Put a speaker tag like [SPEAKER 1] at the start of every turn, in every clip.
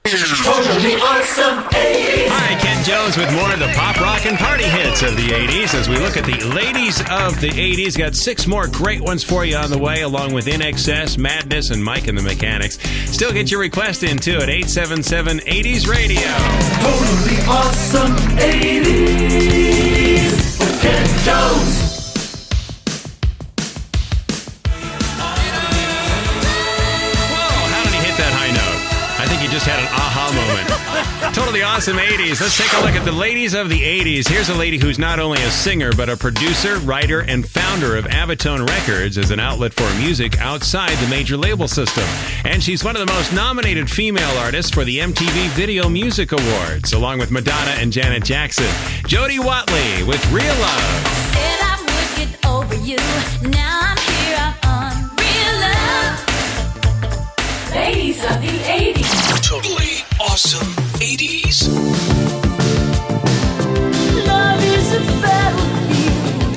[SPEAKER 1] Totally awesome 80s.
[SPEAKER 2] All right, Ken Jones with more of the pop, rock, and party hits of the 80s. As we look at the ladies of the 80s, got 6 more great ones for you on the way, along with In Excess, Madness, and Mike and the Mechanics. Still get your request in, too, at 877-80s Radio.
[SPEAKER 1] Totally awesome 80s with Ken Jones.
[SPEAKER 2] I think you just had an aha moment. Totally awesome 80s. Let's take a look at the ladies of the 80s. Here's a lady who's not only a singer, but a producer, writer, and founder of Avatone Records as an outlet for music outside the major label system. And she's one of the most nominated female artists for the MTV Video Music Awards, along with Madonna and Janet Jackson. Jody Watley with Real Love.
[SPEAKER 3] Said I would get over you. Now I'm here, I'm on Real Love. Ladies of the 80s.
[SPEAKER 4] Totally awesome 80s.
[SPEAKER 3] Love is a battlefield.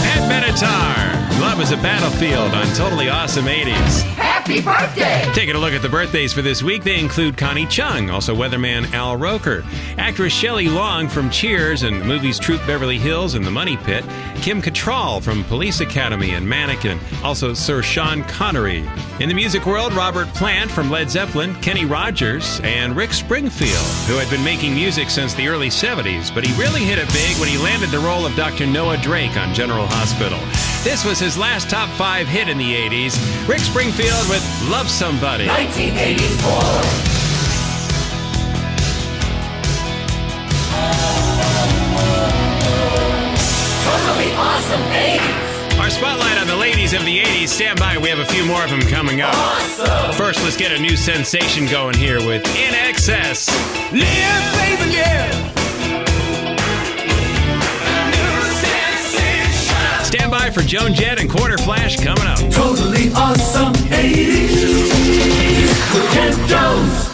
[SPEAKER 2] Pat Benatar. Love is a Battlefield on Totally Awesome 80s.
[SPEAKER 1] Happy birthday!
[SPEAKER 2] Taking a look at the birthdays for this week, they include Connie Chung, also weatherman Al Roker, actress Shelley Long from Cheers and the movies Troop Beverly Hills and The Money Pit, Kim Cattrall from Police Academy and Mannequin, also Sir Sean Connery. In the music world, Robert Plant from Led Zeppelin, Kenny Rogers, and Rick Springfield, who had been making music since the early 70s, but he really hit it big when he landed the role of Dr. Noah Drake on General Hospital. This was his last top 5 hit in the 80s. Rick Springfield with Love Somebody.
[SPEAKER 1] 1984. Totally awesome 80s.
[SPEAKER 2] Our spotlight on the ladies of the 80s. Stand by, we have a few more of them coming up.
[SPEAKER 1] Awesome.
[SPEAKER 2] First, let's get a new sensation going here with In Excess. Live, baby, live. Stand by for Joan Jett and Quarter Flash coming up.
[SPEAKER 1] Totally awesome 80s with Ken Jones.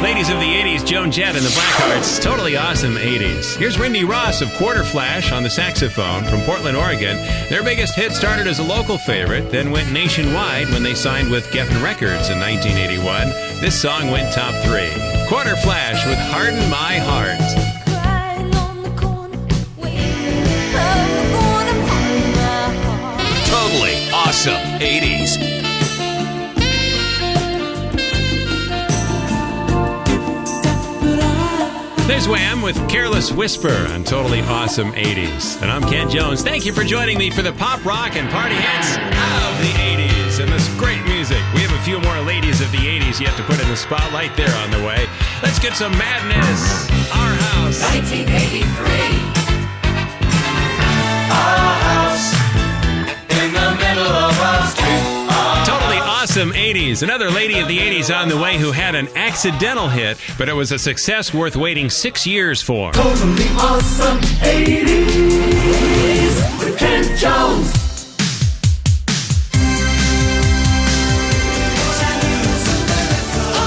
[SPEAKER 2] Ladies of the 80s, Joan Jett and the Blackhearts, Totally Awesome 80s. Here's Randy Ross of Quarter Flash on the saxophone from Portland, Oregon. Their biggest hit started as a local favorite, then went nationwide when they signed with Geffen Records in 1981. This song went top 3. Quarter Flash with Harden My Heart.
[SPEAKER 3] Crying on the corner, waiting, I'm gonna find my heart.
[SPEAKER 4] Totally awesome 80s.
[SPEAKER 2] There's Wham with Careless Whisper on Totally Awesome 80s. And I'm Ken Jones. Thank you for joining me for the pop, rock, and party hits of the 80s and this great music. We have a few more ladies of the 80s yet to put in the spotlight. They're on the way. Let's get some Madness. Our House.
[SPEAKER 1] 1983. Our house in the middle of our street.
[SPEAKER 2] Totally Awesome 80s. Another lady of the 80s on the way who had an accidental hit, but it was a success worth waiting 6 years for.
[SPEAKER 1] Totally awesome 80s with Ken Jones.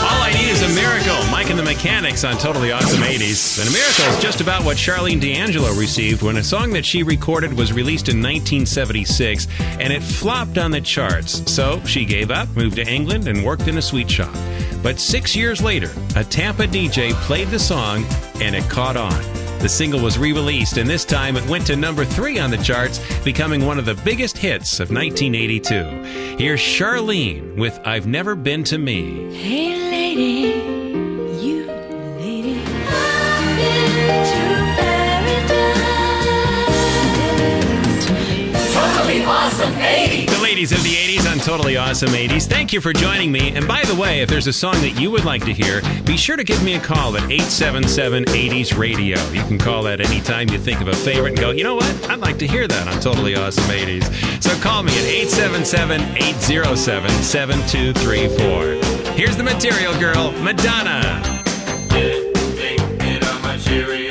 [SPEAKER 2] All I Need is a Miracle. Mike and the Mechanics on Totally Awesome 80s. And a miracle is just about what Charlene D'Angelo received when a song that she recorded was released in 1976, and it flopped on the charts. So she gave up, moved to England, and worked in a sweet shop. But 6 years later, a Tampa DJ played the song, and it caught on. The single was re-released, and this time it went to number 3 on the charts, becoming one of the biggest hits of 1982. Here's Charlene with I've Never Been to Me.
[SPEAKER 3] Hey lady, you lady, I've been to paradise.
[SPEAKER 1] Totally awesome 80s.
[SPEAKER 2] The ladies of the 80s on Totally Awesome 80s. Thank you for joining me. And by the way, if there's a song that you would like to hear, be sure to give me a call at 877-80s Radio. You can call that anytime you think of a favorite and go, you know what? I'd like to hear that on Totally Awesome 80s. So call me at 877-807-7234. Here's the Material Girl, Madonna.
[SPEAKER 1] Thinking of my cheerio.